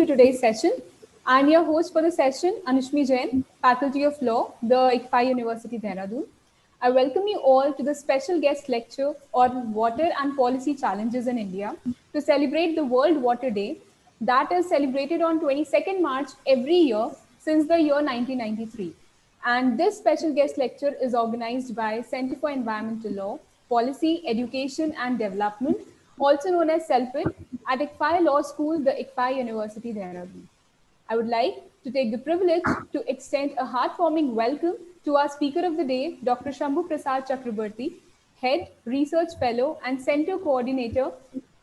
to today's session. I'm your host for the session, Anushmi Jain, Faculty of Law, the ICFI University, Dehradun. I welcome you all to the special guest lecture on water and policy challenges in India to celebrate the World Water Day that is celebrated on 22nd March every year since the year 1993. And this special guest lecture is organized by Center for Environmental Law, Policy, Education and Development, also known as CELPID, at ICFI Law School, the ICFI University, Dehradun. I would like to take the privilege to extend a heartwarming welcome to our speaker of the day, Dr. Shambhuprasad Chakravarthi, Head, Research Fellow and Center Coordinator,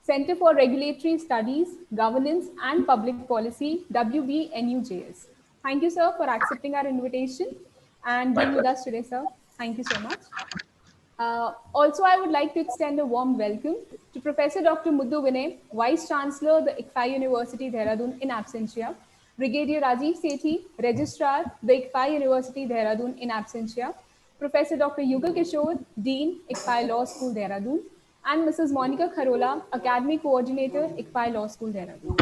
Center for Regulatory Studies, Governance and Public Policy, WBNUJS. Thank you, sir, for accepting our invitation and being with us today, sir. Thank you so much. Also, I would like to extend a warm welcome to Professor Dr. Muddu Vinay, Vice Chancellor, the ICFI University, Dehradun, in absentia, Brigadier Rajiv Sethi, Registrar, the ICFI University, Dehradun, in absentia, Professor Dr. Yugal Kishore, Dean, ICFI Law School, Dehradun, and Mrs. Monica Kharola, Academy Coordinator, ICFI Law School, Dehradun.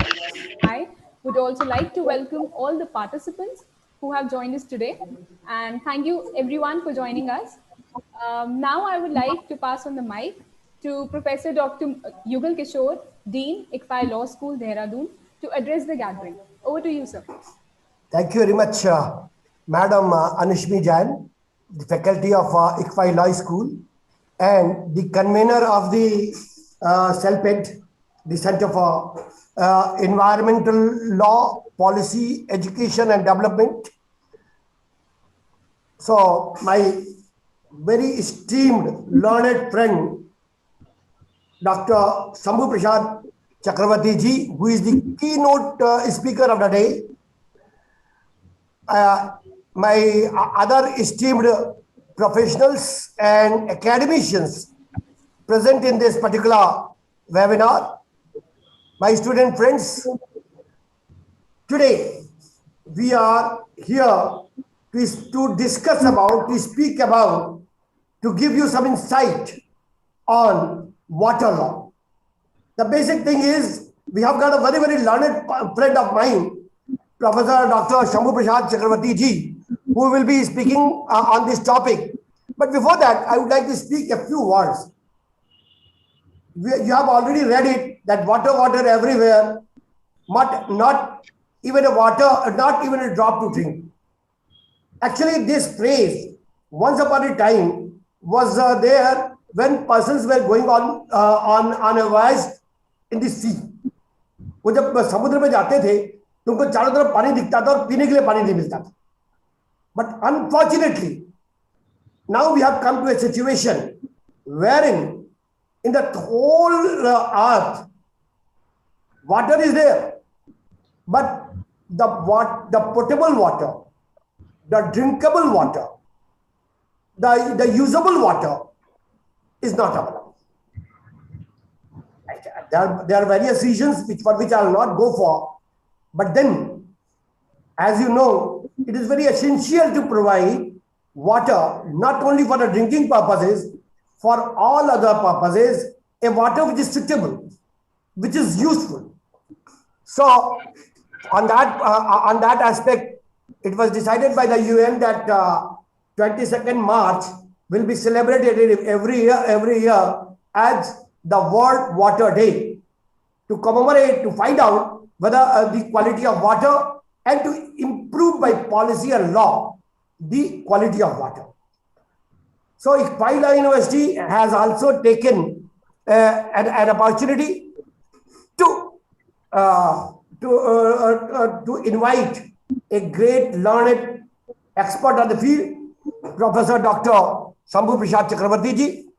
I would also like to welcome all the participants who have joined us today, and thank you everyone for joining us. Now I would like to pass on the mic to Professor Dr. Yugal Kishore, Dean, ICFI Law School, Dehradun, to address the gathering. Over to you, sir. Thank you very much, Madam Anushmi Jain, the faculty of ICFI Law School, and the convener of the CELPID, the Center for Environmental Law, Policy, Education and Development. So, my very esteemed, learned friend, Dr. Shambhuprasad Chakravarthi ji, who is the keynote speaker of the day. My other esteemed professionals and academicians present in this particular webinar. My student friends, today we are here to discuss about, to speak about, to give you some insight on water law. The basic thing is, we have got a very, very learned friend of mine, Professor Dr. Shambhuprasad Chakravarthi ji, who will be speaking on this topic. But before that, I would like to speak a few words. You have already read it, that water everywhere, but not even a water, not even a drop to drink. Actually, this phrase, once upon a time, was there when persons were going on a voyage in the sea. वो जब समुद्र में जाते थे तो उनको चारों तरफ पानी दिखता था और पीने के लिए पानी नहीं मिलता था. But unfortunately, now we have come to a situation wherein in the whole earth, water is there, but the potable water, the drinkable water, the usable water is not available. There are various reasons for which I will not go for, but then, as you know, it is very essential to provide water not only for the drinking purposes, for all other purposes, a water which is suitable, which is useful. So, on that aspect, it was decided by the UN that 22nd March will be celebrated every year as the World Water Day, to commemorate, to find out whether the quality of water and to improve by policy and law the quality of water. So, ICFI Law University has also taken an opportunity to invite a great learned expert on the field, Professor Dr. Shambhuprasad Chakravarthi ji,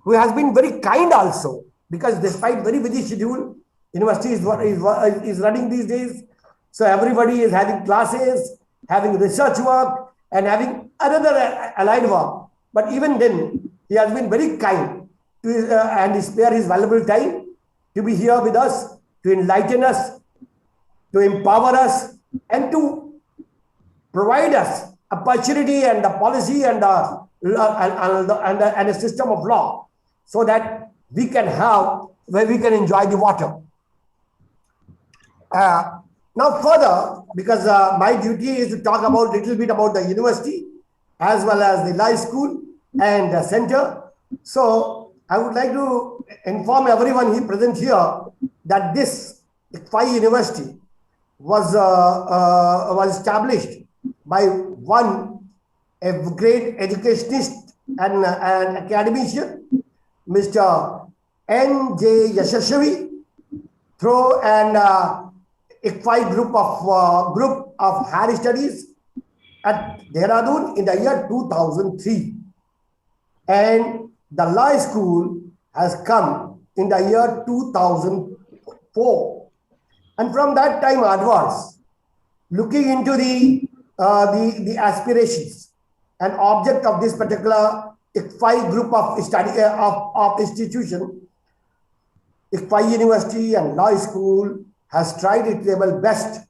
who has been very kind also, because despite very busy schedule, university is running these days. So everybody is having classes, having research work, and having another allied work. But even then, he has been very kind to and spare his valuable time to be here with us, to enlighten us, to empower us, and to provide us opportunity and the policy and a system of law, so that we can enjoy the water. Now further, because my duty is to talk about little bit about the university as well as the life school and the center. So I would like to inform everyone present here that this ICFI University was established by one a great educationist and academician, Mr. N.J. Yashasvi, through an ICFI group of higher studies at Dehradun in the year 2003, and the law school has come in the year 2004, and from that time onwards, looking into the aspirations and object of this particular ICFI group of study of institution, ICFI University and Law School has tried its level best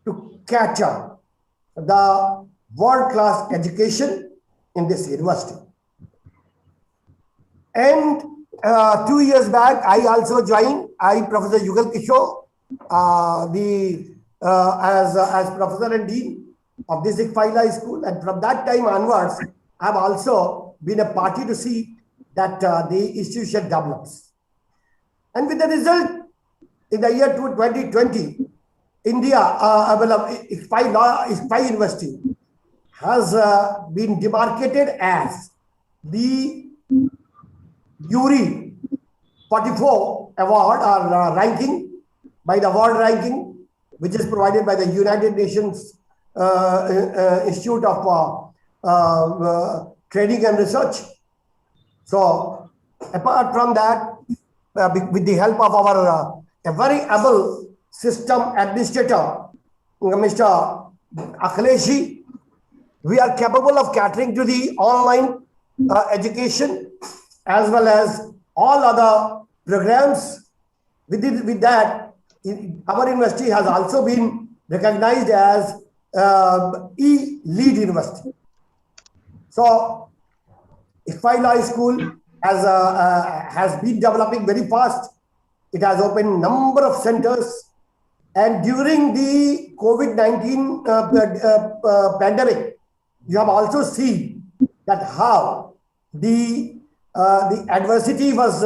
to capture the world-class education in this university. And 2 years back, I also joined. Professor Yugal Kishore, as Professor and Dean of this ICFI Law School, and from that time onwards, I have also been a party to see that the institution develops. And with the result, in the year 2020, India, ICFI University has been demarcated as the URI 44 award or ranking by the world ranking, which is provided by the United Nations Institute of Training and Research. So apart from that, with the help of our a very able system administrator, Mr. Akhileshi, we are capable of catering to the online education as well as all other programs. With that, our university has also been recognized as E-Lead University. So, ICFI Law School has been developing very fast. It has opened number of centers, and during the COVID-19 pandemic, you have also seen that how the adversity was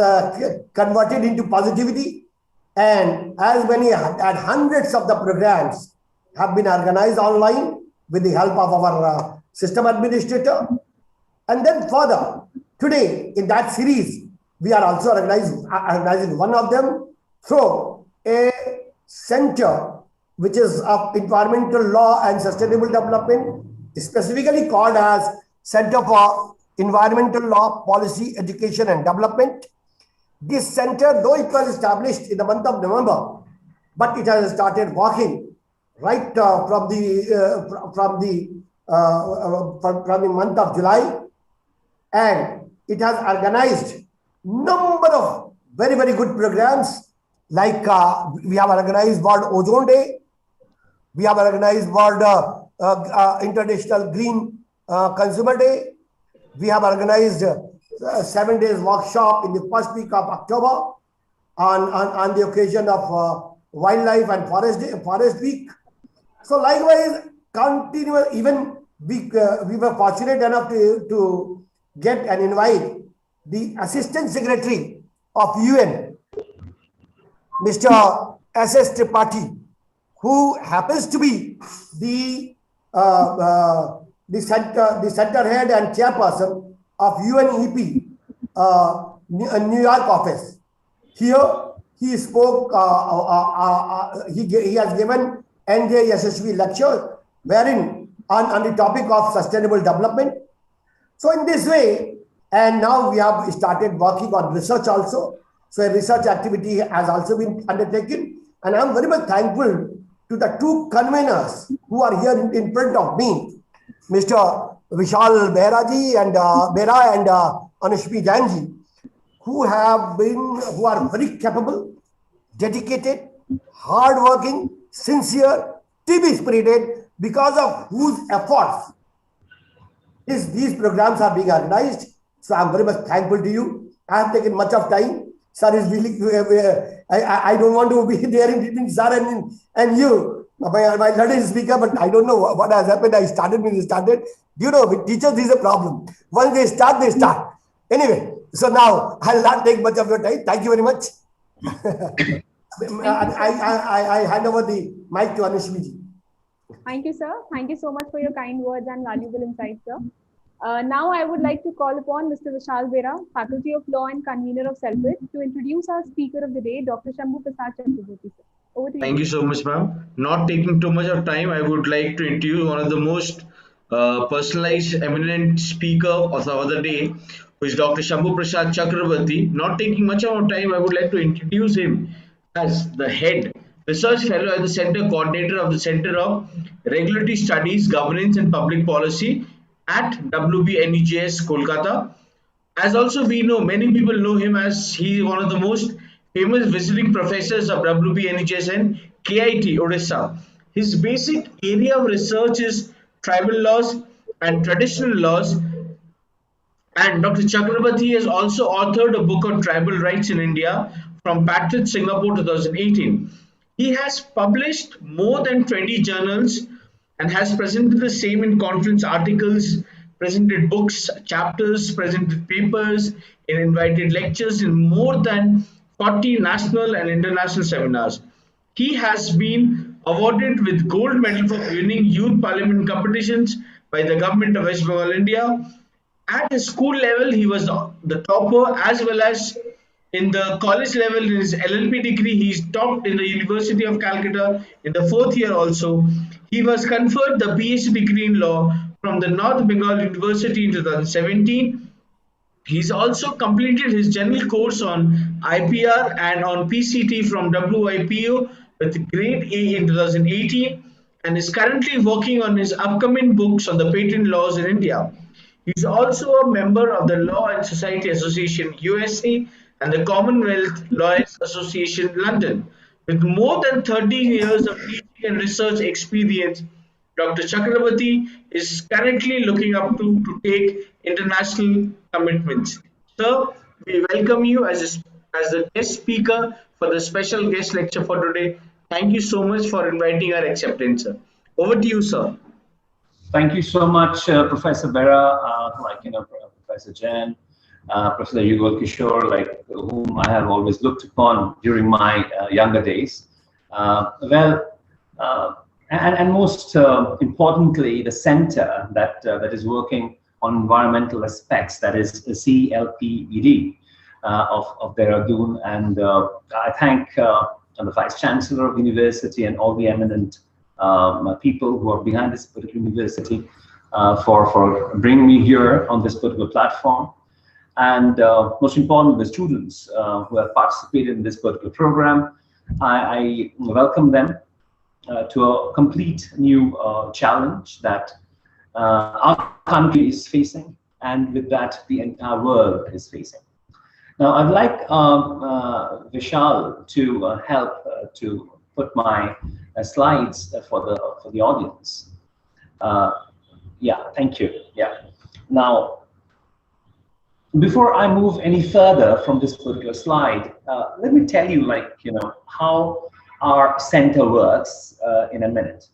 converted into positivity, and as many and hundreds of the programs have been organized online with the help of our system administrator. And then further, today in that series, we are also organizing one of them through a center which is of environmental law and sustainable development, specifically called as Center for Environmental Law, Policy, Education and Development. This center, though it was established in the month of November, but it has started working right from the month of July, and it has organized number of very, very good programs, like we have organized World Ozone Day, we have organized World International Green Consumer Day, we have organized 7 days workshop in the first week of October on the occasion of Wildlife and Forest Week. So likewise, continuous, even we were fortunate enough to get and invite the Assistant Secretary of UN, Mr. S.S. Tripathi, who happens to be the center head and chairperson of UNEP New York office. Here he spoke. He has given N.J. Yashasvi lecture, wherein on the topic of sustainable development. So in this way, and now we have started working on research also. So a research activity has also been undertaken, and I am very much thankful to the two conveners who are here in front of me, Mr. Vishal Behra and Anushmi Janji, who are very capable, dedicated, hardworking, sincere, team spirited, because of whose efforts these programs are being organized. So I'm very much thankful to you. I have taken much of time. Sir is really, I don't want to be there in between sir and you. My learned is speaker, but I don't know what has happened. I started when you started. You know, with teachers, this is a problem. Once they start, they start. Anyway, so now I'll not take much of your time. Thank you very much. Thank you, sir. I hand over the mic to Anushmi ji. Thank you, sir. Thank you so much for your kind words and valuable insights, sir. Now I would like to call upon Mr. Vishal Bera, Faculty of Law and Convener of CELPIT, to introduce our speaker of the day, Dr. Shambhuprasad Chakravarthi, sir. Over to you, Thank you sir. so much, ma'am. Not taking too much of time, I would like to introduce one of the most personalized, eminent speaker of the other day, who is Dr. Shambhuprasad Chakravarthi. Not taking much of our time, I would like to introduce him as the head research fellow at the center coordinator of the Center of Regulatory Studies, Governance and Public Policy at WBNEJS, Kolkata. As also we know, many people know him as he is one of the most famous visiting professors of WBNHS and KIT Odisha. His basic area of research is tribal laws and traditional laws, and Dr. Chakrabarti has also authored a book on tribal rights in India from Patrick, Singapore 2018. He has published more than 20 journals and has presented the same in conference articles, presented books, chapters, presented papers, and invited lectures in more than 40 national and international seminars. He has been awarded with gold medal for winning youth parliament competitions by the government of West Bengal, India. At the school level, he was the topper, as well as in the college level. In his LLB degree, he's topped in the University of Calcutta in the fourth year also. He was conferred the PhD degree in law from the North Bengal University in 2017. He's also completed his general course on IPR and on PCT from WIPO with grade A in 2018, and is currently working on his upcoming books on the patent laws in India. He is also a member of the Law and Society Association USA and the Commonwealth Lawyers Association London. With more than 13 years of teaching and research experience, Dr. Chakrabarti is currently looking up to take international commitments. Sir, we welcome you as the guest speaker for the special guest lecture for today. Thank you so much for inviting our acceptance, sir. Over to you, sir. Thank you so much, Professor Bera, Professor Jain, Professor Yugal Kishore, whom I have always looked upon during my younger days. And most importantly, the center that is working on environmental aspects, that is the CLPED of Dehradun. And I thank the Vice Chancellor of the University and all the eminent people who are behind this particular university for bringing me here on this particular platform. And most importantly, the students who have participated in this particular program. I welcome them to a complete new challenge that our country is facing, and with that, the entire world is facing. Now, I'd like Vishal to help to put my slides for the audience. Yeah, thank you. Yeah. Now, before I move any further from this particular slide, let me tell you, how our center works in a minute.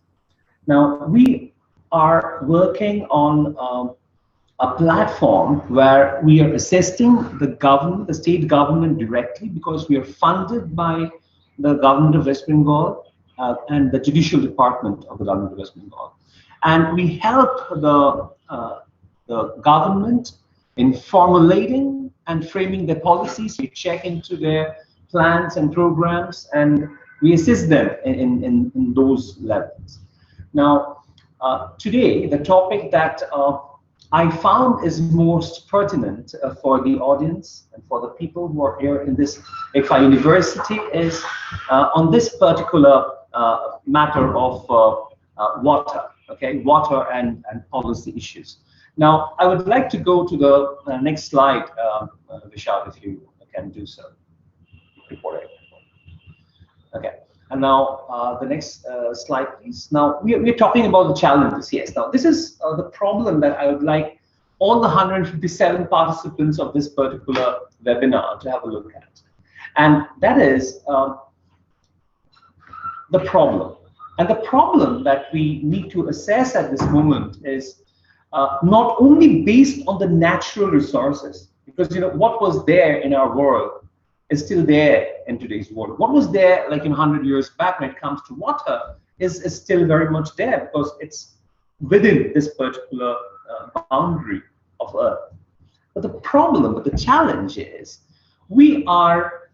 Now, we are working on a platform where we are assisting the state government directly, because we are funded by the government of West Bengal and the judicial department of the government of West Bengal. And we help the government in formulating and framing their policies. We check into their plans and programs, and we assist them in those levels. Now, today, the topic that I found is most pertinent for the audience and for the people who are here in this ICFA University is on this particular matter of water, okay, water and policy issues. Now, I would like to go to the next slide, Vishal, if you can do so. Okay, and now the next slide, please. Now, we're talking about the challenges, yes. Now, this is the problem that I would like all the 157 participants of this particular webinar to have a look at. and that is the problem. And the problem that we need to assess at this moment is not only based on the natural resources, because what was there in our world is still there in today's world. What was there like in 100 years back when it comes to water is still very much there, because it's within this particular boundary of Earth. But the problem, but the challenge is, we are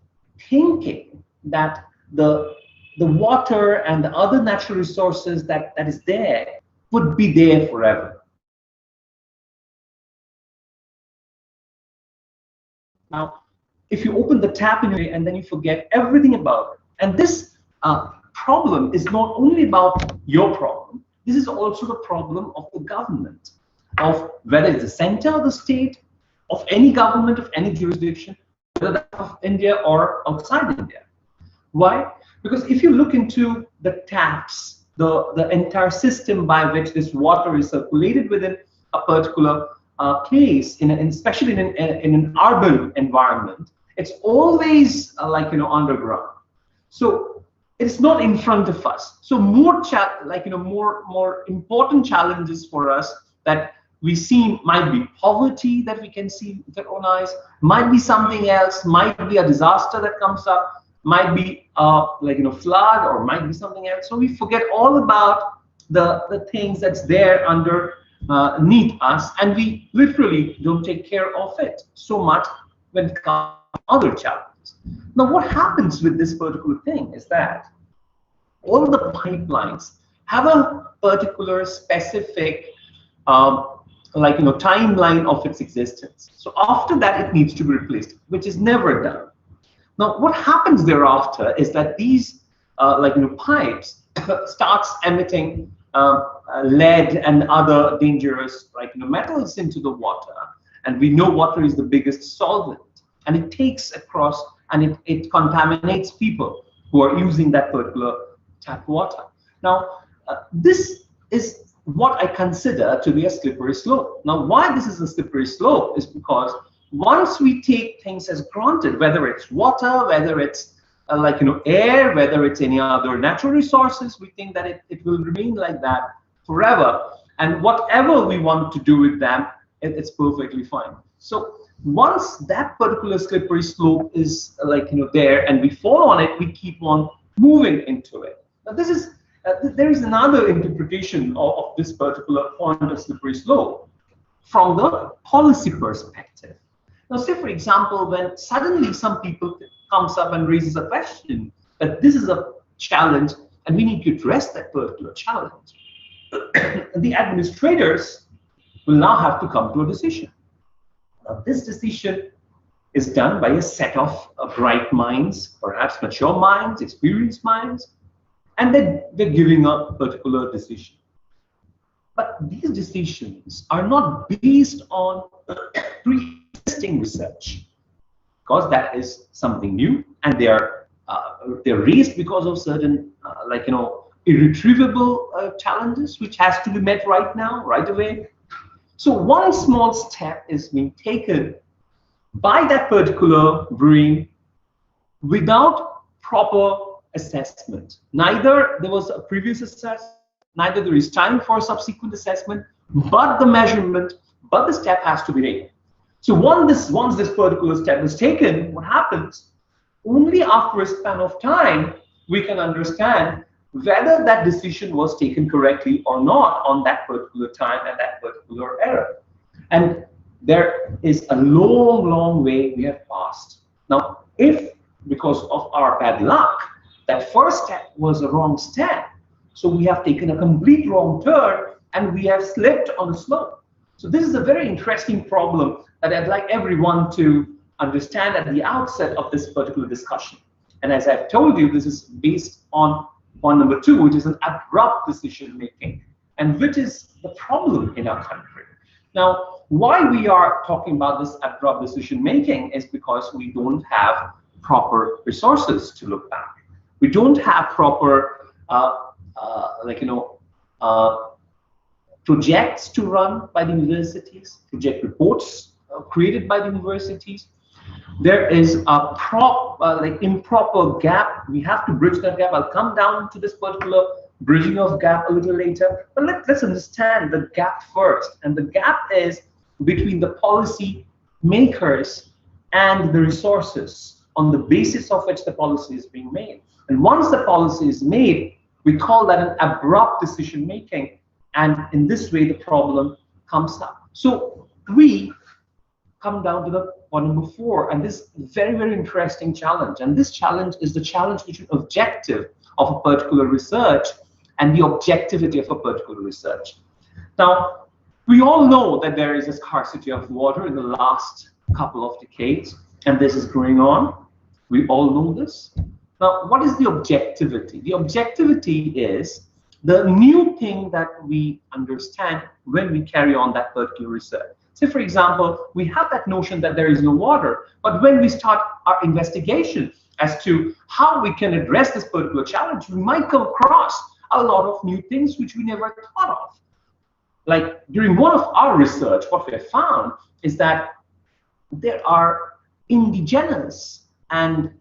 thinking that the water and the other natural resources that is there would be there forever. Now, if you open the tap in a way and then you forget everything about it, and this problem is not only about your problem, this is also the problem of the government, of whether it's the center of the state, of any government, of any jurisdiction, whether that's of India or outside India. Why? Because if you look into the taps, the entire system by which this water is circulated within a particular place, especially in an urban environment, it's always underground. So it's not in front of us. So more important challenges for us that we see might be poverty that we can see with our own eyes, might be something else, might be a disaster that comes up, might be flood, or might be something else. So we forget all about the things that's there underneath us, and we literally don't take care of it so much when it comes to other challenges. Now, what happens with this particular thing is that all the pipelines have a particular specific timeline of its existence. So after that, it needs to be replaced, which is never done. Now, what happens thereafter is that these pipes starts emitting lead and other dangerous metals into the water, and we know water is the biggest solvent, and it takes across and it contaminates people who are using that particular tap water. Now, this is what I consider to be a slippery slope. Now, why this is a slippery slope is because once we take things as granted, whether it's water, whether it's air, whether it's any other natural resources, we think that it will remain like that forever, and whatever we want to do with them, it's perfectly fine. So once that particular slippery slope is there and we fall on it, we keep on moving into it. Now, this is there is another interpretation of this particular point of slippery slope from the policy perspective. Now, say for example, when suddenly some people comes up and raises a question that this is a challenge and we need to address that particular challenge, the administrators will now have to come to a decision. Now, this decision is done by a set of bright minds, perhaps mature minds, experienced minds, and then they're giving a particular decision. But these decisions are not based on pre-existing research, because that is something new, and they're raised because of certain irretrievable challenges which has to be met right now, right away. So one small step is being taken by that particular brain without proper assessment. Neither there was a previous assessment, neither there is time for subsequent assessment, but the measurement, but the step has to be taken. So once this particular step is taken, what happens? Only after a span of time we can understand whether that decision was taken correctly or not on that particular time and that particular era. And there is a long way we have passed. Now, if because of our bad luck, that first step was a wrong step, so we have taken a complete wrong turn and we have slipped on the slope. So this is a very interesting problem that I'd like everyone to understand at the outset of this particular discussion. And as I've told you, this is based on point number 2, which is an abrupt decision making, and which is the problem in our country. Now, why we are talking about this abrupt decision making is because we don't have proper resources to look back. We don't have proper projects to run by the universities, project reports created by the universities. There is a like improper gap. We have to bridge that gap. I'll come down to this particular bridging of gap a little later. But let's understand the gap first. And the gap is between the policy makers and the resources on the basis of which the policy is being made. And once the policy is made, we call that an abrupt decision making. And in this way, the problem comes up. So we come down to the point number 4, and this very, very interesting challenge. And this challenge is the challenge between objective of a particular research and the objectivity of a particular research. Now, we all know that there is a scarcity of water in the last couple of decades, and this is going on. We all know this. Now, what is the objectivity? The objectivity is the new thing that we understand when we carry on that particular research. Say, for example, we have that notion that there is no water, but when we start our investigation as to how we can address this particular challenge, we might come across a lot of new things which we never thought of. Like during one of our research, what we have found is that there are indigenous and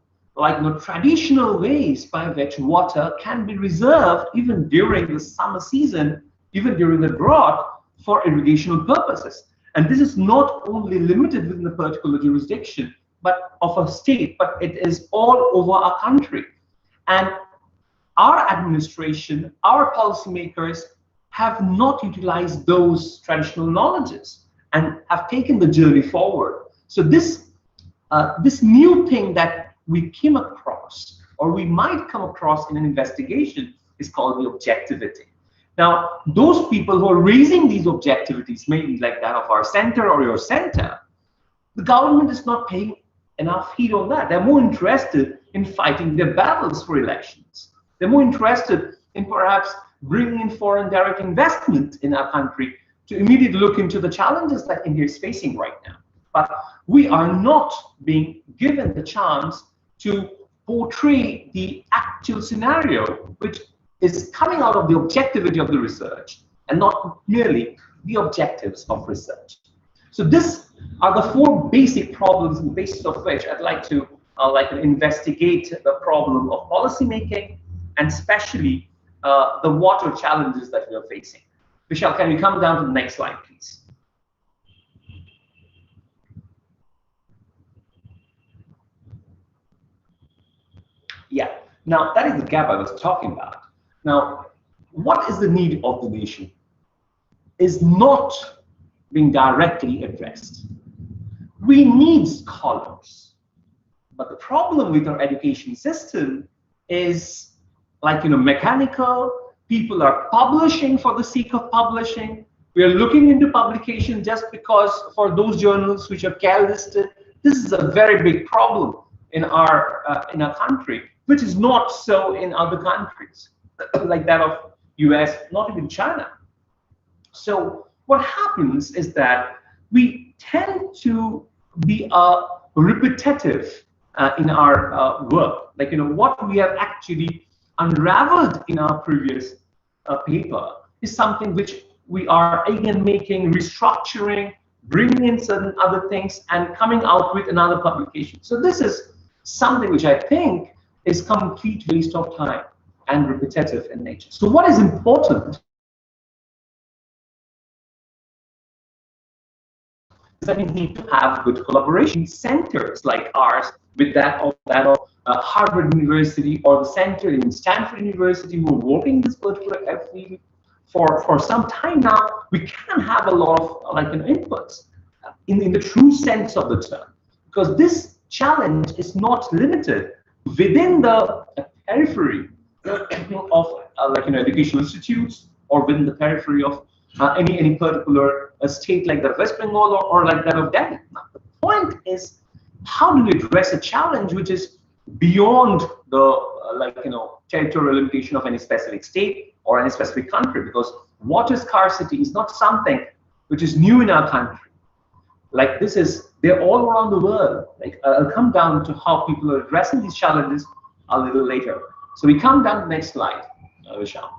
traditional ways by which water can be reserved even during the summer season, even during the drought, for irrigational purposes. And this is not only limited within a particular jurisdiction, but of a state, but it is all over our country. And our administration, our policymakers have not utilized those traditional knowledges and have taken the journey forward. So this new thing that we came across, or we might come across in an investigation, is called the objectivity. Now, those people who are raising these objectivities, maybe like that of our center or your center, the government is not paying enough heed on that. They're more interested in fighting their battles for elections. They're more interested in perhaps bringing in foreign direct investment in our country to immediately look into the challenges that India is facing right now. But we are not being given the chance to portray the actual scenario, which is coming out of the objectivity of the research and not merely the objectives of research. So these are the 4 basic problems, on the basis of which I'd like to investigate the problem of policy making, and especially the water challenges that we are facing. Vishal, can we come down to the next slide, please? Yeah, now that is the gap I was talking about. Now, what is the need of the nation is not being directly addressed. We need scholars, but the problem with our education system is mechanical. People are publishing for the sake of publishing. We are looking into publication just because for those journals which are CAL-listed. This is a very big problem in our country, which is not so in other countries, like that of US, not even China. So what happens is that we tend to be repetitive in our work. What we have actually unraveled in our previous paper is something which we are again making, restructuring, bringing in certain other things, and coming out with another publication. So this is something which I think is complete waste of time and repetitive in nature. So what is important is that we need to have good collaboration centers like ours with that of Harvard University or the center in Stanford University who are working this particular field for some time now. We can have a lot of inputs in the true sense of the term, because this challenge is not limited within the periphery of educational institutes or within the periphery of any particular state like that of West Bengal or like that of Delhi. Now, the point is, how do we address a challenge which is beyond the territorial limitation of any specific state or any specific country? Because water scarcity is not something which is new in our country. They're all around the world. I'll come down to how people are addressing these challenges a little later. So we come down to the next slide, Vishal.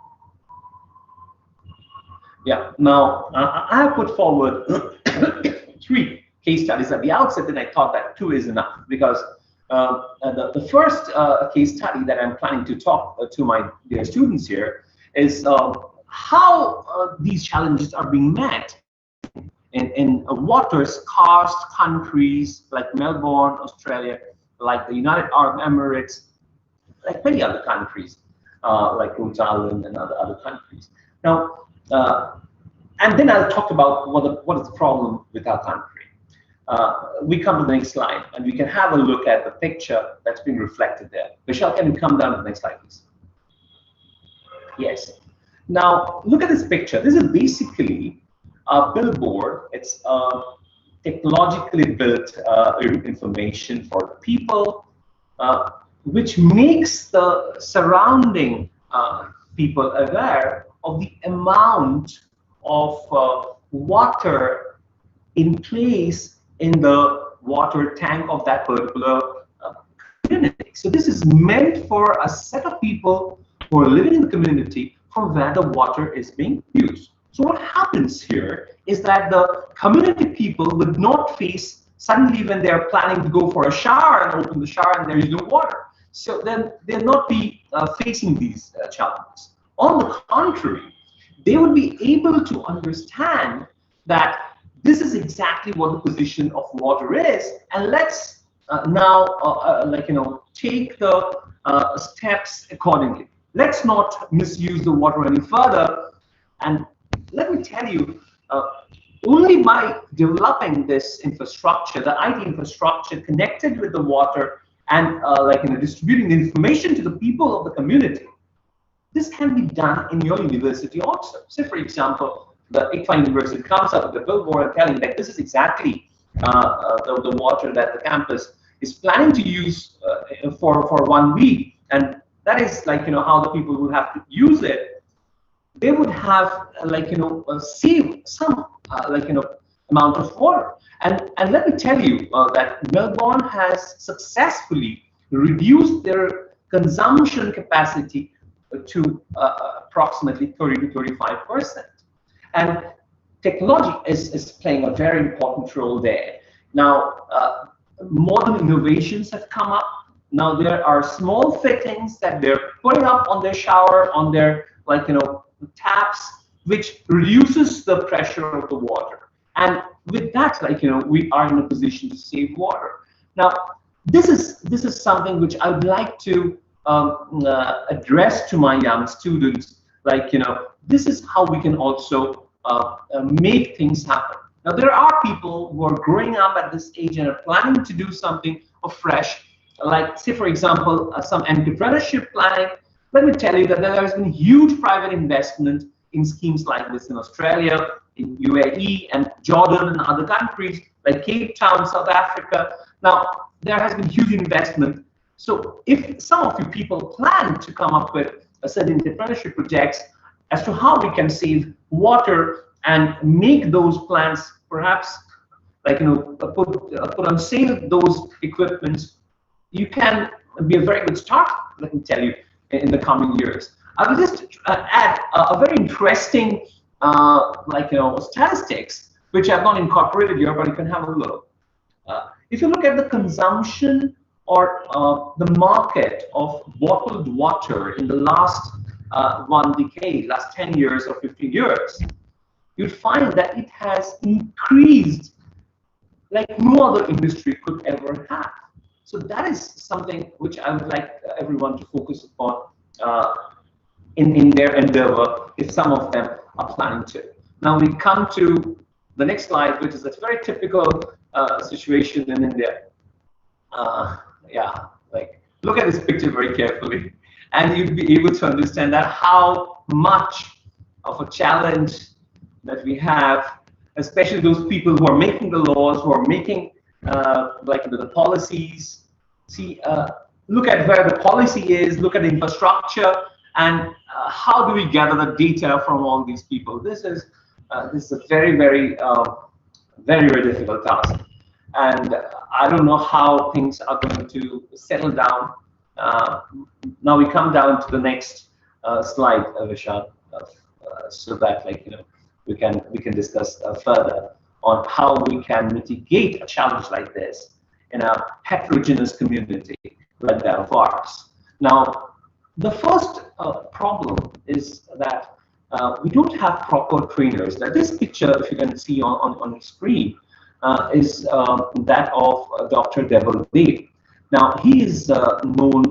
Yeah, now I have put forward 3 case studies at the outset, then I thought that two is enough, because the first case study that I'm planning to talk to my dear students here is how these challenges are being met in water-scarce countries like Melbourne, Australia, like the United Arab Emirates, like many other countries, like Rhode Island and other countries. Now, and then I'll talk about what is the problem with our country. We come to the next slide, and we can have a look at the picture that's being reflected there. Vishal, can you come down to the next slide, please? Yes. Now, look at this picture. This is basically a billboard. It's technologically built information for the people, which makes the surrounding people aware of the amount of water in place in the water tank of that particular community. So this is meant for a set of people who are living in the community for where the water is being used. So what happens here is that the community people would not face suddenly when they're planning to go for a shower and open the shower and there is no water. So then they'll not be facing these challenges. On the contrary, they will be able to understand that this is exactly what the position of water is, and let's now take the steps accordingly. Let's not misuse the water any further. And let me tell you, only by developing this infrastructure, the IT infrastructure connected with the water, and distributing the information to the people of the community, this can be done in your university also. Say, for example, the ICFA University comes up with a billboard and telling that this is exactly the water that the campus is planning to use for 1 week, and that is how the people would have to use it. They would have save some amount of water. And let me tell you that Melbourne has successfully reduced their consumption capacity to approximately 30 to 35%. And technology is playing a very important role there. Now, modern innovations have come up. Now there are small fittings that they're putting up on their shower, on their taps, which reduces the pressure of the water. And with that, we are in a position to save water. Now, this is something which I would like to address to my young students. This is how we can also make things happen. Now, there are people who are growing up at this age and are planning to do something fresh, like, say, for example, some entrepreneurship planning. Let me tell you that there has been huge private investment in schemes like this in Australia, in UAE, and Jordan, and other countries like Cape Town, South Africa. Now, there has been huge investment. So if some of you people plan to come up with a certain entrepreneurship projects as to how we can save water and make those plans, perhaps put on sale those equipments, you can be a very good start, let me tell you, in the coming years. I will just add a very interesting statistics, which I've not incorporated here, but you can have a look. If you look at the consumption or the market of bottled water in the last 1 decade, last 10 years or 15 years, you'd find that it has increased like no other industry could ever have. So that is something which I would like everyone to focus upon in their endeavor, if some of them are planning to. Now we come to the next slide, which is a very typical situation in India. Look at this picture very carefully, and you'll be able to understand that how much of a challenge that we have, especially those people who are making the laws, who are making the policies. See, look at where the policy is, look at the infrastructure, and how do we gather the data from all these people? This is a very, very, very, very difficult task. And I don't know how things are going to settle down. Now we come down to the next slide, Vishal, so that we can discuss further on how we can mitigate a challenge like this in a heterogeneous community like that of ours. Now, the first problem is that we don't have proper trainers. Now, this picture, if you can see on the screen, is that of Dr. Deval Dev. Now, he is known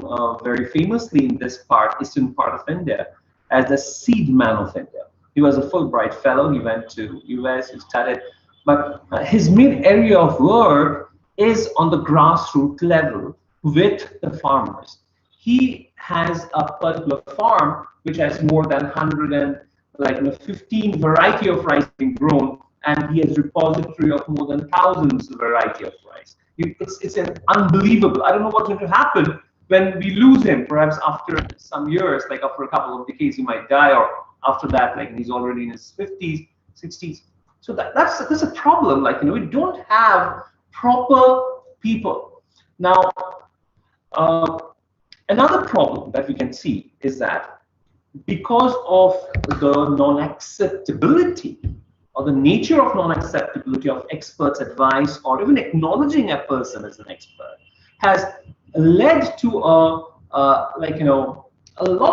very famously in this part, eastern part of India, as the seed man of India. He was a Fulbright fellow. He went to US, he studied, but his main area of work is on the grassroots level with the farmers. He has a particular farm which has more than 115 variety of rice being grown, and he has repository of more than thousands of variety of rice. It's an unbelievable. I don't know what's going to happen when we lose him. Perhaps after some years, like after a couple of decades, he might die, or after that, like he's already in his 50s, 60s. So that's a problem. Like, you know, we don't have proper people. Now, another problem that we can see is that because of the non-acceptability or the nature of non-acceptability of experts' advice, or even acknowledging a person as an expert, has led to a lot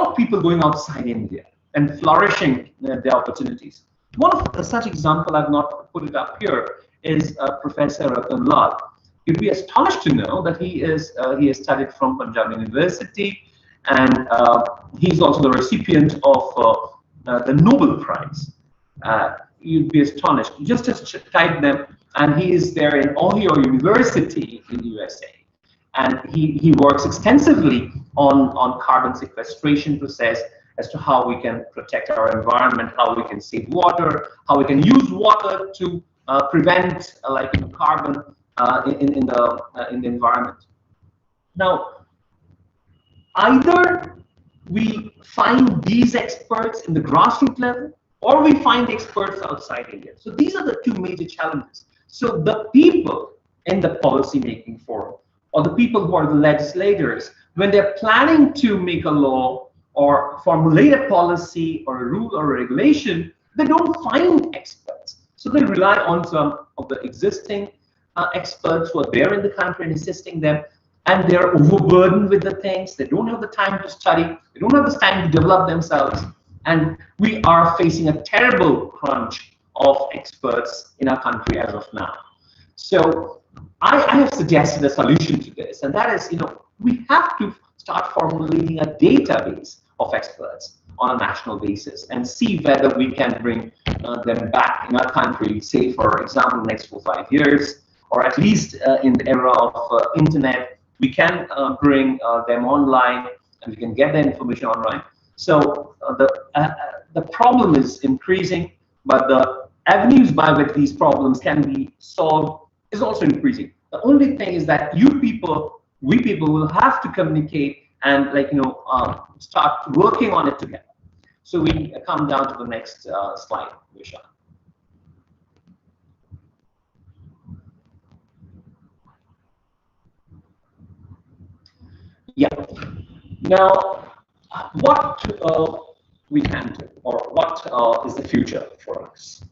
of people going outside India and flourishing their opportunities. One of such example, I've not put it up here, is Professor Ratan Lal. You'd be astonished to know that he has studied from Punjab University, and he's also the recipient of the Nobel Prize. You'd be astonished. Just type them, and he is there in Ohio University in USA, and he works extensively on carbon sequestration process, as to how we can protect our environment, how we can save water, how we can use water to prevent carbon in the environment. Now, either we find these experts in the grassroots level, or we find experts outside India. So these are the two major challenges. So the people in the policy-making forum, or the people who are the legislators, when they're planning to make a law or formulate a policy or a rule or a regulation, they don't find experts. So they rely on some of the existing experts who are there in the country and assisting them, and they're overburdened with the things. They don't have the time to study. They don't have the time to develop themselves. And we are facing a terrible crunch of experts in our country as of now. So I have suggested a solution to this, and that is, we have to start formulating a database of experts on a national basis and see whether we can bring them back in our country, say, for example, next 4 or 5 years, or at least in the era of internet, we can bring them online and we can get the information online. So the problem is increasing, but the avenues by which these problems can be solved is also increasing. The only thing is that we people will have to communicate and start working on it together. So we come down to the next slide, Vishal. Yeah. Now, what we can do, or what is the future for us?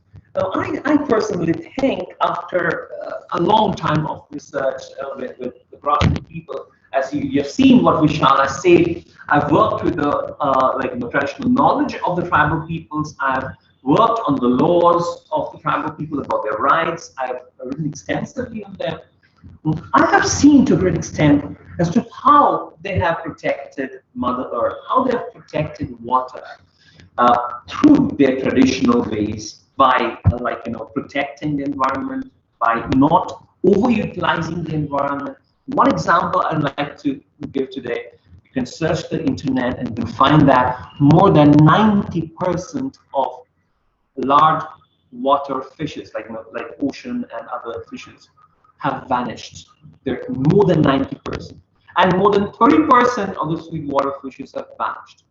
I personally think, after a long time of research with the grassroots people, as you have seen what Vishal has said, I've worked with the traditional knowledge of the tribal peoples. I've worked on the laws of the tribal people about their rights. I've written extensively on them. I have seen to a great extent as to how they have protected Mother Earth, how they have protected water through their traditional ways, by protecting the environment, by not overutilizing the environment. One example I'd like to give today: you can search the internet and you can find that more than 90% of large water fishes, like ocean and other fishes, have vanished. They're more than 90%, and more than 30% of the sweetwater fishes have vanished.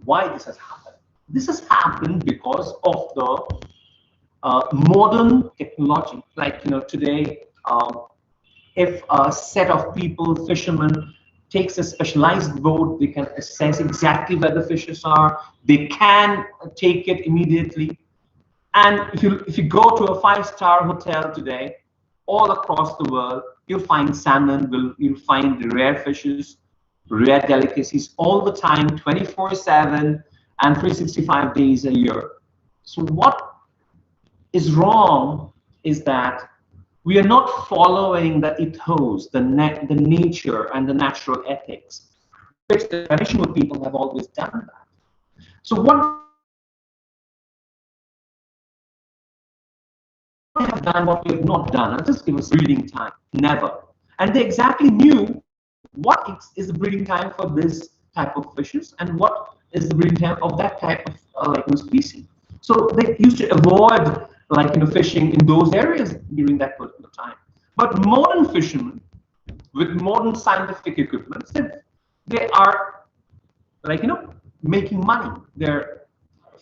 Why this has happened? This has happened because of the modern technology. Today, if a set of people, fishermen, takes a specialized boat, they can assess exactly where the fishes are. They can take it immediately. And if you go to a 5-star hotel today, all across the world, you'll find salmon, you'll find rare fishes, rare delicacies all the time, 24/7 and 365 days a year. So what is wrong is that we are not following the ethos, the nature and the natural ethics, which the traditional people have always done that. So what they have done, what we have not done, and just give us breeding time, never. And they exactly knew what is the breeding time for this type of fishes and what is the breeding time of that type of species. So they used to avoid fishing in those areas during that particular time. But modern fishermen with modern scientific equipment, they are making money. They're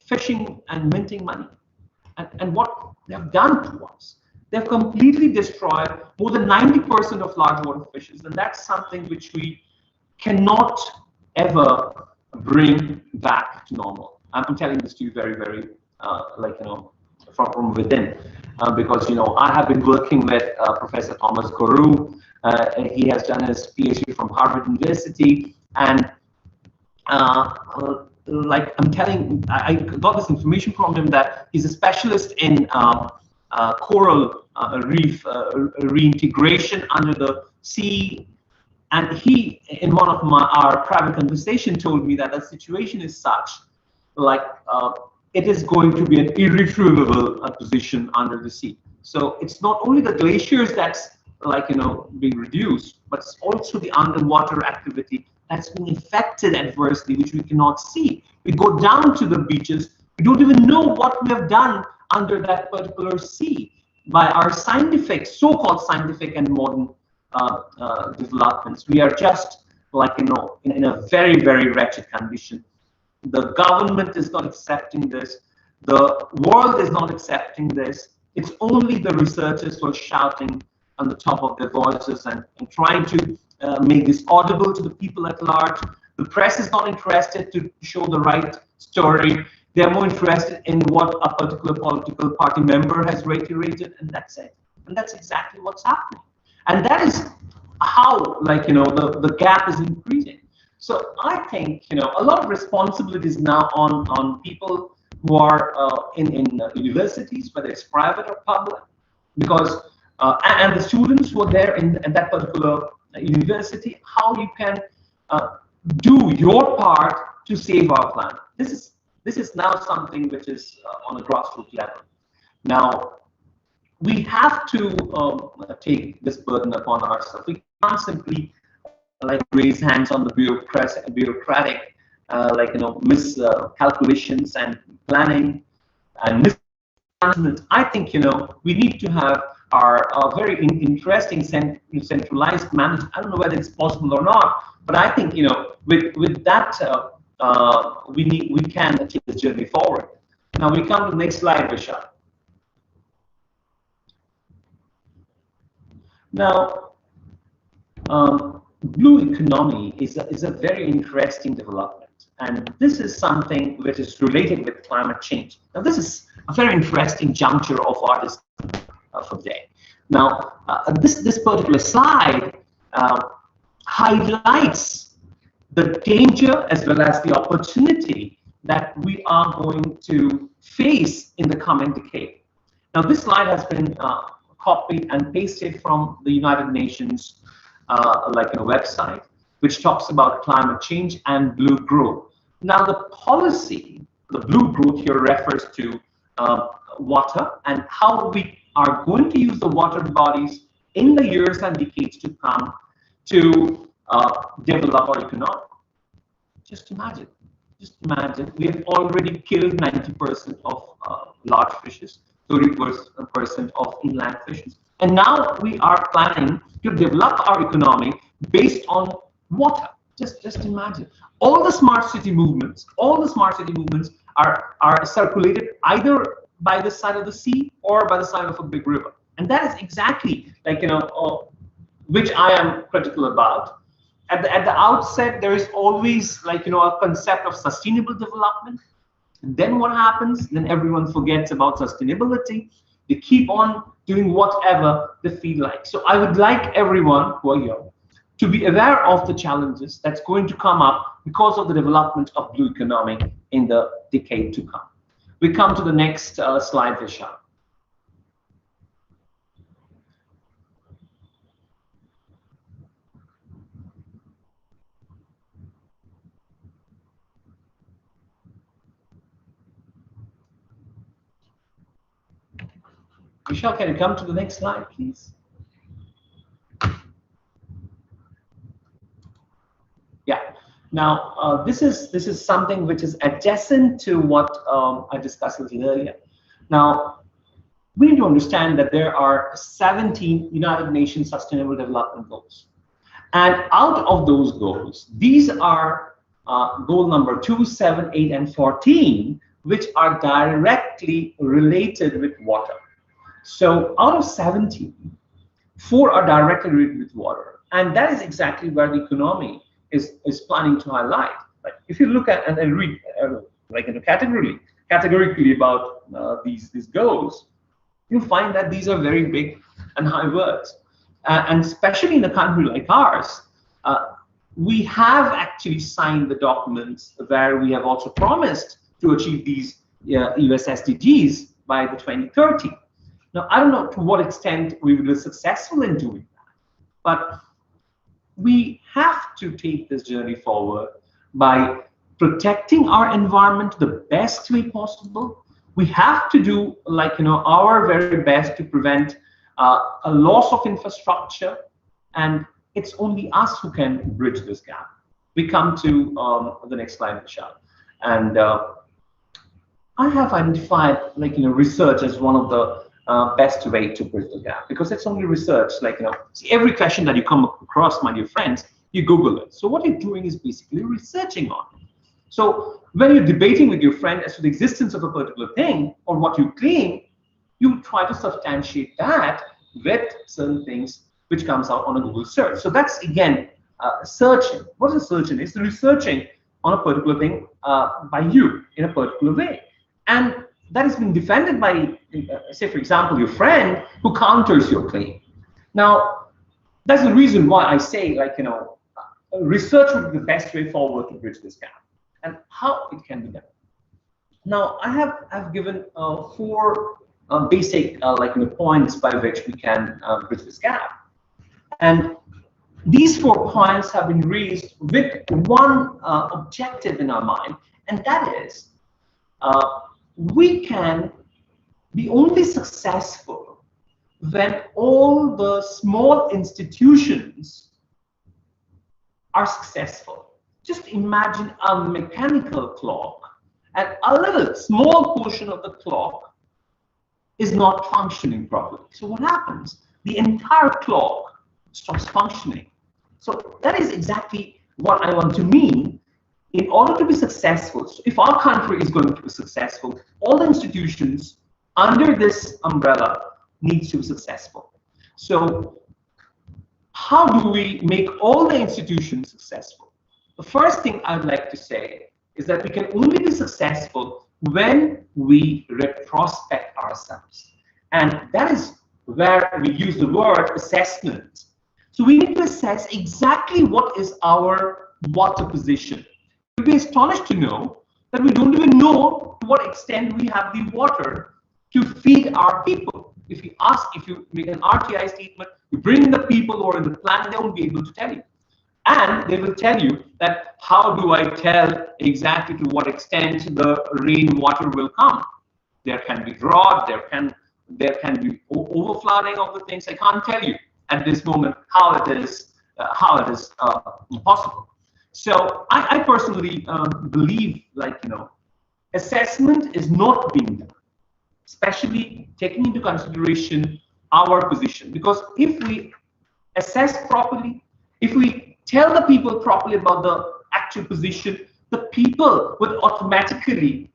fishing and minting money. And what they have done to us, they've completely destroyed more than 90% of large water fishes, and that's something which we cannot ever bring back to normal. I'm telling this to you very, very, from within, because I have been working with Professor Thomas Guru. He has done his PhD from Harvard University, and I got this information from him that he's a specialist in coral reef reintegration under the sea. And he, in one of our private conversation, told me that the situation is such, it is going to be an irretrievable position under the sea. So it's not only the glaciers that's being reduced, but it's also the underwater activity that's being affected adversely, which we cannot see. We go down to the beaches, we don't even know what we have done under that particular sea by our scientific, so-called scientific and modern developments. We are just in a very, very wretched condition. The government is not accepting this. The world is not accepting this. It's only the researchers who are shouting on the top of their voices and trying to make this audible to the people at large. The press is not interested to show the right story. They're more interested in what a particular political party member has reiterated, and that's it. And that's exactly what's happening. And that is how, the gap is increasing. So I think, a lot of responsibilities now on people who are in universities, whether it's private or public, because and the students who are there in that particular university, how you can do your part to save our planet. This is now something which is on a grassroots level. Now, we have to take this burden upon ourselves. We can't simply raise hands on the bureaucratic miscalculations and planning and mismanagement. I think we need to have our very interesting centralized management. I don't know whether it's possible or not, but I think with that we can take this journey forward. Now we come to the next slide, Vishal. Now, blue economy is a very interesting development, and this is something which is related with climate change. Now, this is a very interesting juncture of our discussion for today. Now, this particular slide highlights the danger as well as the opportunity that we are going to face in the coming decade. Now, this slide has been copied and pasted from the United Nations website, which talks about climate change and blue growth. Now, the policy, the blue growth here refers to water and how we are going to use the water bodies in the years and decades to come to develop our economy. Just imagine, we have already killed 90% of large fishes, 30% of inland fishes. And now we are planning to develop our economy based on water. Just imagine. All the smart city movements are circulated either by the side of the sea or by the side of a big river. And that is exactly which I am critical about. At the outset, there is always a concept of sustainable development. And then what happens? Then everyone forgets about sustainability. They keep on doing whatever they feel like. So I would like everyone who are here to be aware of the challenges that's going to come up because of the development of blue economy in the decade to come. We come to the next slide, Vishal. Vishal, can you come to the next slide, please? Yeah. Now, this is something which is adjacent to what I discussed a little earlier. Now, we need to understand that there are 17 United Nations Sustainable Development Goals. And out of those goals, these are goal number 2, 7, 8, and 14, which are directly related with water. So out of 17, 4 are directly related with water. And that is exactly where the economy is planning to highlight. Right? If you look at and read like categorically about these goals, you'll find that these are very big and high words. And especially in a country like ours, we have actually signed the documents where we have also promised to achieve these US SDGs by the 2030. Now, I don't know to what extent we will be successful in doing that, but we have to take this journey forward by protecting our environment the best way possible. We have to do our very best to prevent a loss of infrastructure, and it's only us who can bridge this gap. We come to the next slide, Vishal, and I have identified research as one of the best way to bridge the gap, because it's only research. See, every question that you come across, my dear friends, you Google it. So what you're doing is basically researching on it. So when you're debating with your friend as to the existence of a particular thing or what you claim, you try to substantiate that with certain things which comes out on a Google search. So that's again searching. What is searching? It's researching on a particular thing by you in a particular way, and that is being defended by, say, for example, your friend who counters your claim. Now, that's the reason why I say, research would be the best way forward to bridge this gap, and how it can be done. Now, I've given 4 basic points by which we can bridge this gap, and these 4 points have been raised with one objective in our mind, and that is we can be only successful when all the small institutions are successful. Just imagine a mechanical clock, and a little small portion of the clock is not functioning properly. So what happens? The entire clock stops functioning. So that is exactly what I want to mean. In order to be successful, so if our country is going to be successful, all the institutions under this umbrella needs to be successful. So how do we make all the institutions successful? The first thing I'd like to say is that we can only be successful when we retrospect ourselves. And that is where we use the word assessment. So we need to assess exactly what is our water position. You'll be astonished to know that we don't even know to what extent we have the water to feed our people. If you make an RTI statement, you bring the people who are in the planet, they won't be able to tell you. And they will tell you that, how do I tell exactly to what extent the rainwater will come? There can be drought, there can be overflooding of the things. I can't tell you at this moment how it is possible. So I personally believe, assessment is not being done, especially taking into consideration our position. Because if we assess properly, if we tell the people properly about the actual position, the people would automatically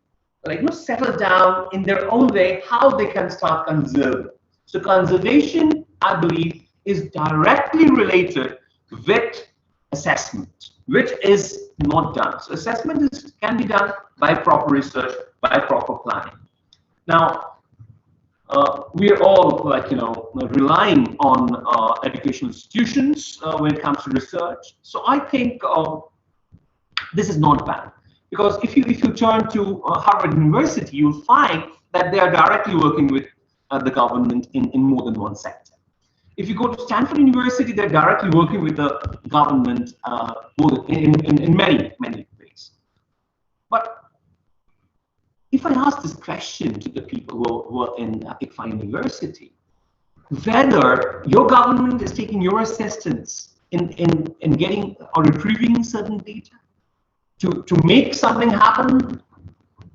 settle down in their own way how they can start conserving. So conservation, I believe, is directly related with assessment, which is not done. So assessment can be done by proper research, by proper planning. Now, we are all relying on educational institutions when it comes to research. So I think this is not bad, because if you turn to Harvard University, you'll find that they are directly working with the government in more than one sector. If you go to Stanford University, they're directly working with the government in many ways. But if I ask this question to the people who are in ICFA University, whether your government is taking your assistance in getting or retrieving certain data to make something happen,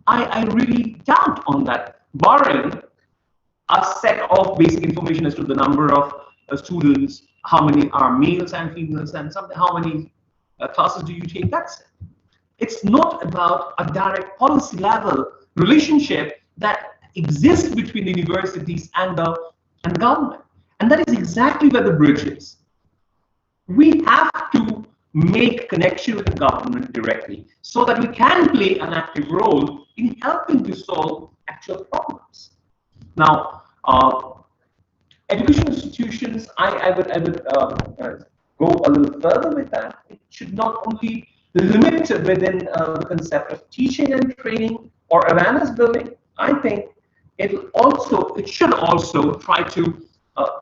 I really doubt on that, barring a set of basic information as to the number of students, how many are males and females, and something, how many classes do you take, that's it. It's not about a direct policy level relationship that exists between the universities and government. And that is exactly where the bridge is. We have to make connection with the government directly so that we can play an active role in helping to solve actual problems. Now, educational institutions, I would go a little further with that. It should not only limit within the concept of teaching and training or awareness building. I think it should also try to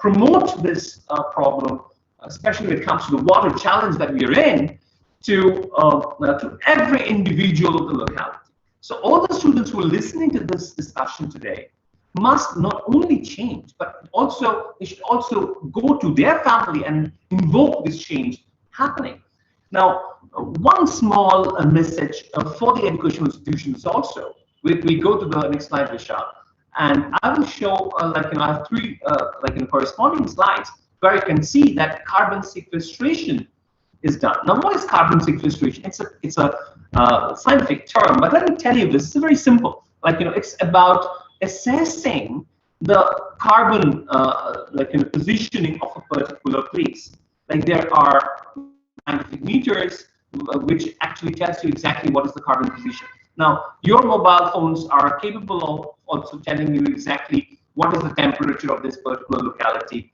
promote this problem, especially when it comes to the water challenge that we are in, to every individual of the locality. So all the students who are listening to this discussion today must not only change, but also they should also go to their family and invoke this change happening. Now, one small message for the educational institutions also. We go to the next slide, Vishal, and I will show I have three corresponding slides where you can see that carbon sequestration is done. Now, what is carbon sequestration? It's a scientific term, but let me tell you this. It's very simple. It's about assessing the carbon positioning of a particular place. Like there are scientific meters which actually tells you exactly what is the carbon position. Now, your mobile phones are capable of also telling you exactly what is the temperature of this particular locality.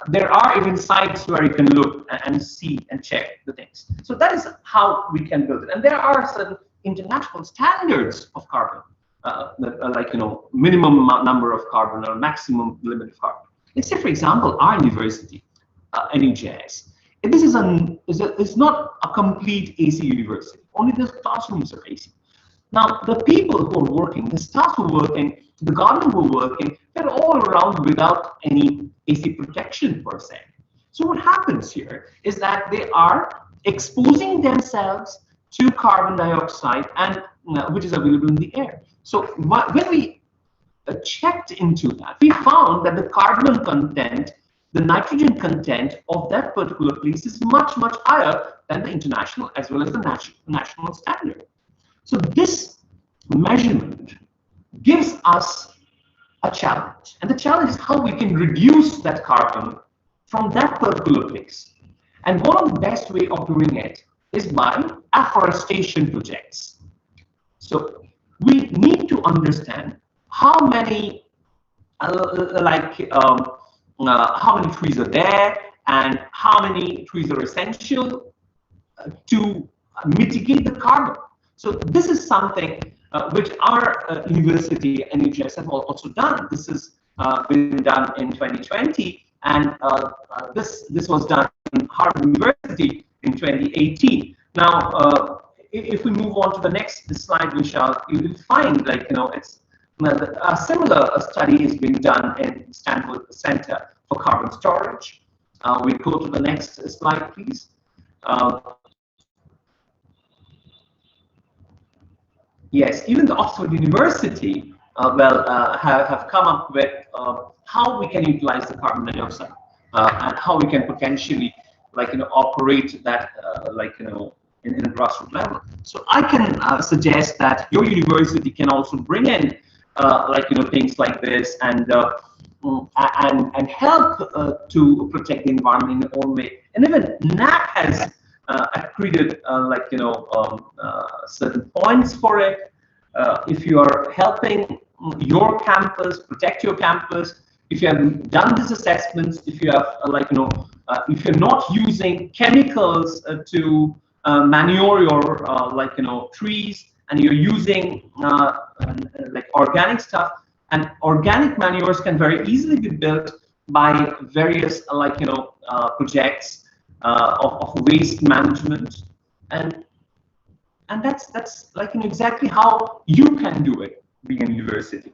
There are even sites where you can look and see and check the things. So that is how we can build it. And there are certain international standards of carbon, minimum number of carbon or maximum limit of carbon. Let's say, for example, our university, NUJS. This is not a complete AC university. Only the classrooms are AC. Now, the people who are working, the staff who are working, the government who are working, they're all around without any AC protection per se. So what happens here is that they are exposing themselves to carbon dioxide, and which is available in the air. So when we checked into that, we found that the carbon content, the nitrogen content of that particular place is much, much higher than the international as well as the national standard. So this measurement gives us a challenge. And the challenge is how we can reduce that carbon from that particular place. And one of the best way of doing it is by afforestation projects. So we need to understand how many how many trees are there and how many trees are essential to mitigate the carbon. So this is something which our university, NUJS, have also done. This has been done in 2020, and this was done in Harvard University in 2018. Now, if we move on to the next slide, Vishal, you will find it's a similar study is being done in Stanford Center for Carbon Storage. We go to the next slide, please. Yes, even the Oxford University have come up with how we can utilize the carbon dioxide and how we can potentially operate that in a grassroots level. So I can suggest that your university can also bring in things like this and help to protect the environment in their own way. And even NAC has accredited certain points for it. if you are helping your campus, protect your campus, if you have done these assessments, if you have if you're not using chemicals to manure your trees, and you're using like organic stuff, and organic manures can very easily be built by various projects of waste management, and that's exactly how you can do it being a university.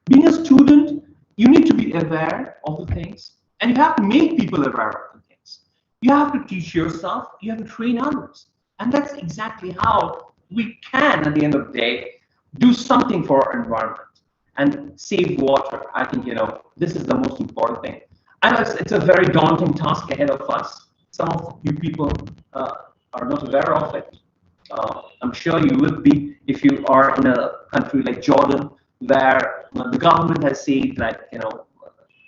Being a student, you need to be aware of the things, and you have to make people aware of the things. You have to teach yourself, you have to train others, and that's exactly how we can, at the end of the day, do something for our environment and save water. I think this is the most important thing. I know it's a very daunting task ahead of us. Some of you people are not aware of it. I'm sure you will be if you are in a country like Jordan, where the government has said that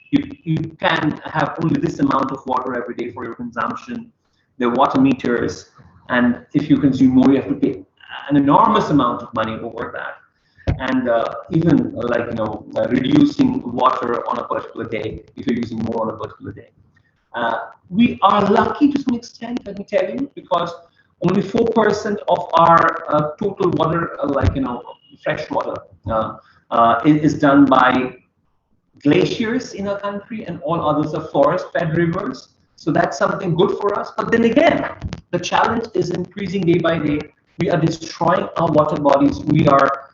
you can have only this amount of water every day for your consumption. There are water meters, and if you consume more, you have to pay an enormous amount of money over that. And even reducing water on a particular day if you're using more on a particular day. We are lucky to some extent, let me tell you, because only 4% of our total water, fresh water, is done by glaciers in our country, and all others are forest-fed rivers. So that's something good for us. But then again, the challenge is increasing day by day. We are destroying our water bodies. We are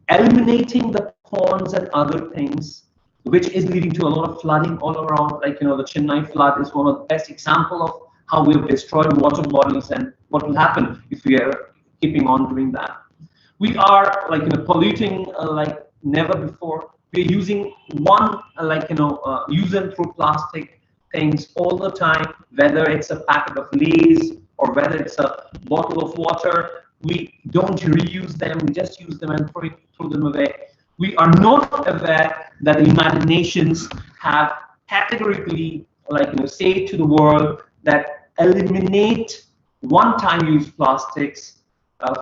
eliminating the ponds and other things, which is leading to a lot of flooding all around. The Chennai flood is one of the best example of how we've destroyed water bodies and what will happen if we are keeping on doing that. We are polluting like never before. We're using use and throw plastic things all the time, whether it's a packet of Lay's or whether it's a bottle of water. We don't reuse them, we just use them and throw them away. We are not aware that the United Nations have categorically say to the world that eliminate one-time use plastics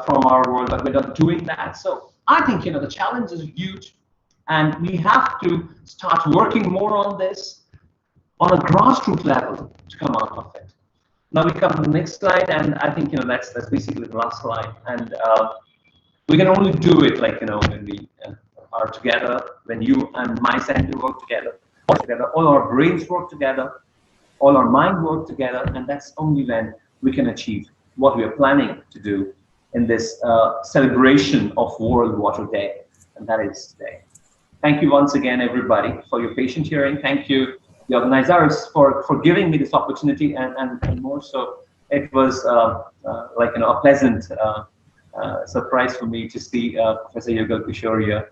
from our world, but we're not doing that. So I think the challenge is huge, and we have to start working more on this on a grassroots level to come out of it. Now we come to the next slide, and I think that's basically the last slide. And we can only do it when we are together, when you and my center work together, all our brains work together, all our mind work together, and that's only when we can achieve what we are planning to do in this celebration of World Water Day, and that is today. Thank you once again, everybody, for your patient hearing. Thank you, the organizers, for giving me this opportunity, and more so, it was a pleasant surprise for me to see Professor Yugal Kishoria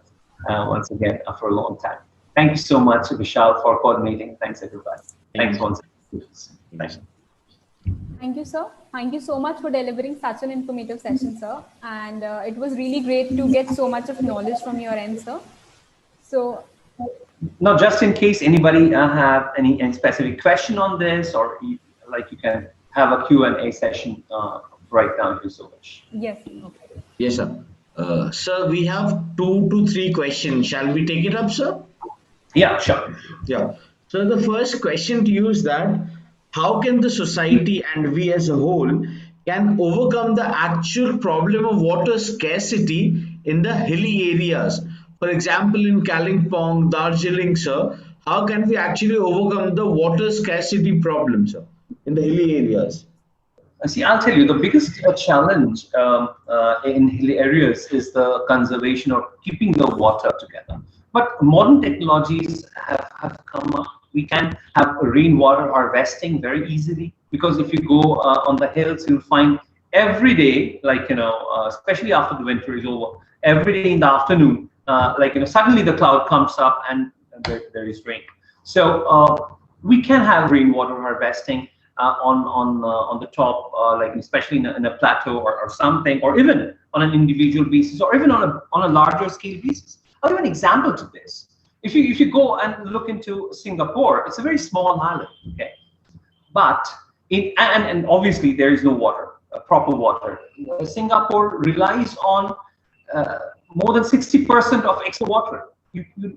once again after a long time. Thank you so much, Vishal, for coordinating. Thanks, everybody. Thanks once again. Thanks. Thank you, sir. Thank you so much for delivering such an informative session, sir. And it was really great to get so much of knowledge from your end, sir. So, now, just in case anybody have any specific question on this, or you can have a Q&A session right now, if you so wish. Yes. Okay. Yes, sir. Sir, we have 2 to 3 questions. Shall we take it up, sir? Yeah, sure. Yeah. So the first question to you is that how can the society and we as a whole can overcome the actual problem of water scarcity in the hilly areas? For example, in Kalimpong, Darjeeling, sir, how can we actually overcome the water scarcity problem, sir, in the hilly areas? See, I'll tell you, the biggest challenge in hilly areas is the conservation or keeping the water together. But modern technologies have come up. We can have rainwater harvesting very easily, because if you go on the hills, you'll find every day, especially after the winter is over, every day in the afternoon, suddenly the cloud comes up and there is rain. So we can have rainwater harvesting on the top, especially in a plateau or something, or even on an individual basis, or even on a larger scale basis. I'll give an example to this. If you go and look into Singapore, it's a very small island, okay? But and obviously there is no water proper water. Singapore relies on more than 60% of export water.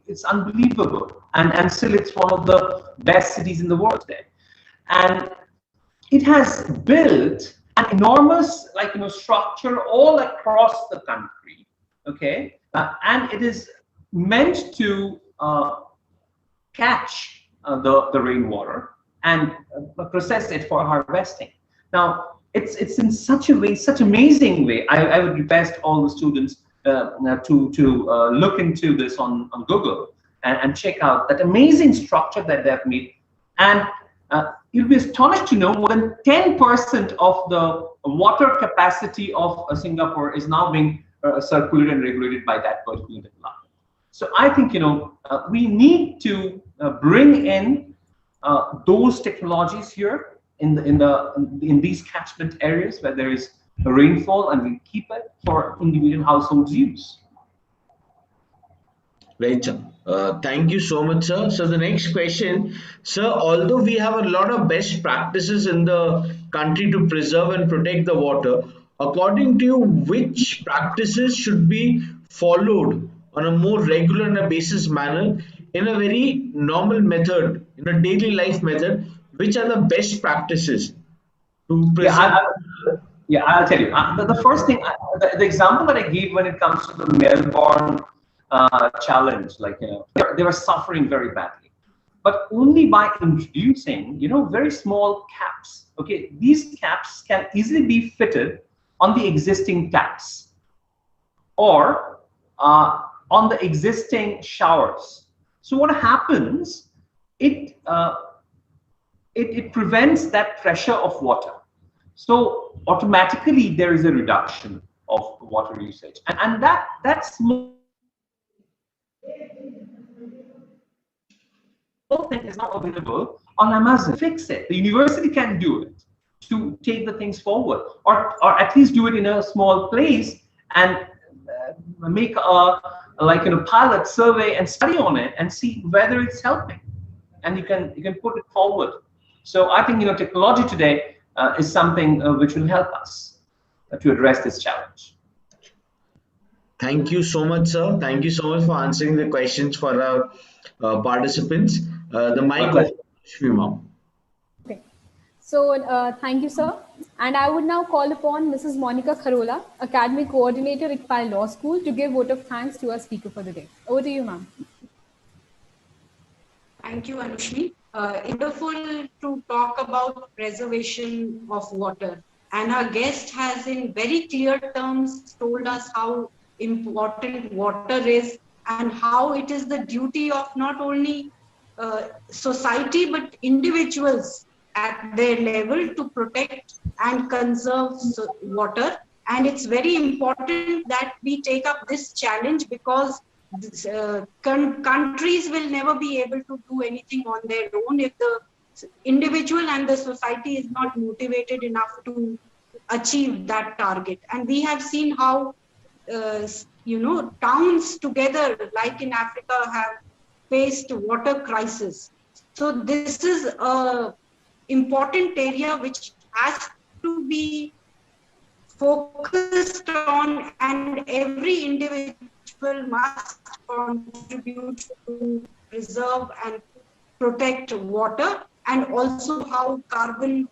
It's unbelievable, and still it's one of the best cities in the world today. And it has built an enormous, structure all across the country. Okay, and it is meant to catch the rainwater and process it for harvesting. Now, it's in such a way, such amazing way. I would request all the students to look into this on Google and check out that amazing structure that they have made. And you'll be astonished to know more than 10% of the water capacity of Singapore is now being circulated and regulated by that particular development. So I think we need to bring in those technologies here in these catchment areas where there is a rainfall, and we keep it for individual households use. Right, sir. Thank you so much, sir. So the next question, sir, although we have a lot of best practices in the country to preserve and protect the water, according to you, which practices should be followed on a more regular and a basis manner in a very normal method, in a daily life method? Which are the best practices to preserve? Yeah, I'll tell you. The first thing, the example that I gave when it comes to the Melbourne challenge, they were suffering very badly, but only by introducing, very small caps. Okay, these caps can easily be fitted on the existing taps or on the existing showers. So what happens? It prevents that pressure of water. So automatically there is a reduction of water usage, and that's small thing is not available on Amazon. Fix it. The university can do it to take the things forward, or at least do it in a small place and make a pilot survey and study on it and see whether it's helping, and you can put it forward. So I think technology today is something which will help us to address this challenge. Thank you so much, sir. Thank you so much for answering the questions for our participants. The mic goes to Shmi, ma'am. Okay. So thank you, sir. And I would now call upon Mrs. Monica Kharola, Academic Coordinator, ICFAI Law School, to give vote of thanks to our speaker for the day. Over to you, ma'am. Thank you, Anushmi. Wonderful to talk about preservation of water. And our guest has in very clear terms told us how important water is and how it is the duty of not only society but individuals at their level to protect and conserve water. And it's very important that we take up this challenge, because countries will never be able to do anything on their own if the individual and the society is not motivated enough to achieve that target. And we have seen how towns together, like in Africa, have faced water crisis. So this is a important area which has to be focused on, and every individual must contribute to preserve and protect water, and also how carbon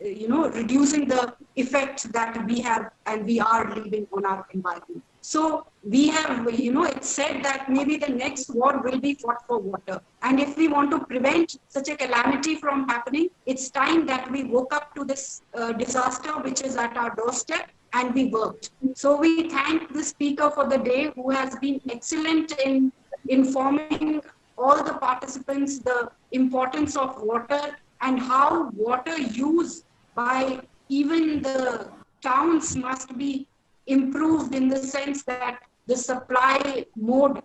reducing the effects that we have and we are leaving on our environment. So we have, it's said that maybe the next war will be fought for water. And if we want to prevent such a calamity from happening, it's time that we woke up to this disaster which is at our doorstep, and we worked. So we thank the speaker for the day, who has been excellent in informing all the participants the importance of water and how water use by even the towns must be improved, in the sense that the supply mode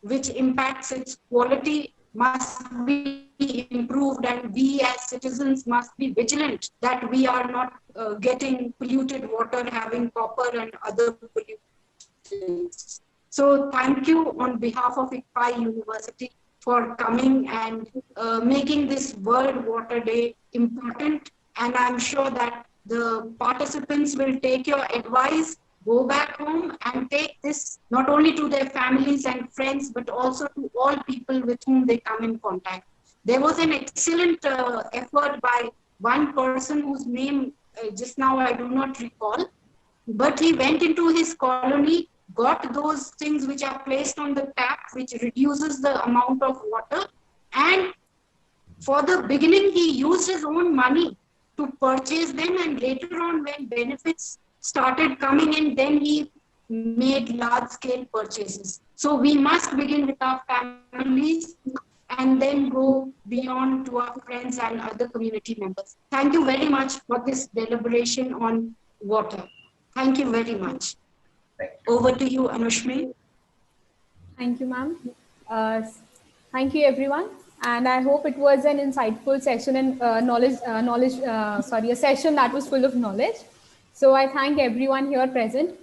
which impacts its quality must be improved, and we as citizens must be vigilant that we are not getting polluted water, having copper and other pollutants. So thank you on behalf of ICFAI University for coming and making this World Water Day important. And I'm sure that the participants will take your advice, go back home and take this not only to their families and friends, but also to all people with whom they come in contact. There was an excellent effort by one person whose name just now I do not recall, but he went into his colony, got those things which are placed on the tap, which reduces the amount of water, and for the beginning, he used his own money to purchase them, and later on, when benefits started coming in, then he made large scale purchases. So we must begin with our families and then go beyond to our friends and other community members. Thank you very much for this deliberation on water. Thank you very much. Over to you, Anushmi. Thank you, ma'am. Thank you, everyone. And I hope it was an insightful session and a session that was full of knowledge. So I thank everyone here present.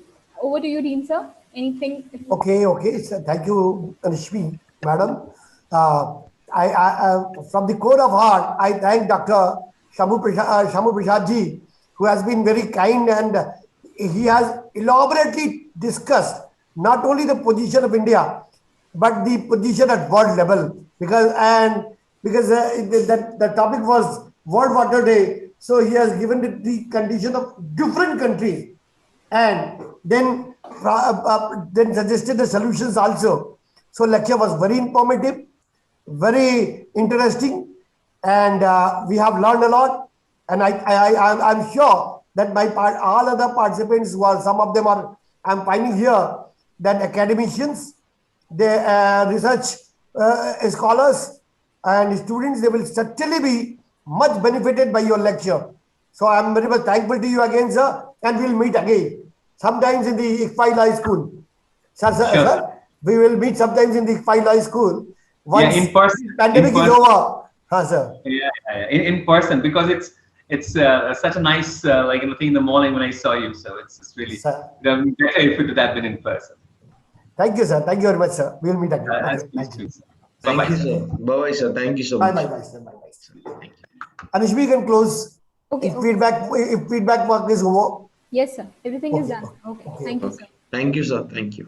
Over to you, Dean sir. Anything? Okay. So thank you, Anishmi, madam. From the core of heart, I thank Dr. Shambhuprasad ji, who has been very kind, and he has elaborately discussed not only the position of India, but the position at world level. Because the topic was World Water Day, so he has given the condition of different countries, and then suggested the solutions also. So lecture was very informative, very interesting, and we have learned a lot. And I'm sure that all other participants, some of them are, I'm finding here that academicians, the research scholars and students, they will certainly be much benefited by your lecture. So I'm very much thankful to you again, sir, and we'll meet again sometimes in the ICFI High School. Sir, we will meet sometimes in the ICFI High School once in person. Pandemic is over. Sir. In person, because it's such a nice thing in the morning when I saw you. So it's really better if it would have been in person. Thank you, sir. Thank you very much, sir. We'll meet again. Thank you, sir. Bye-bye, sir. Thank you so much. Bye, sir. Bye. Anishmi, you can close. Okay. If feedback work is over. Yes, sir. Everything is done. Okay. Thank you, sir. Thank you, sir. Thank you.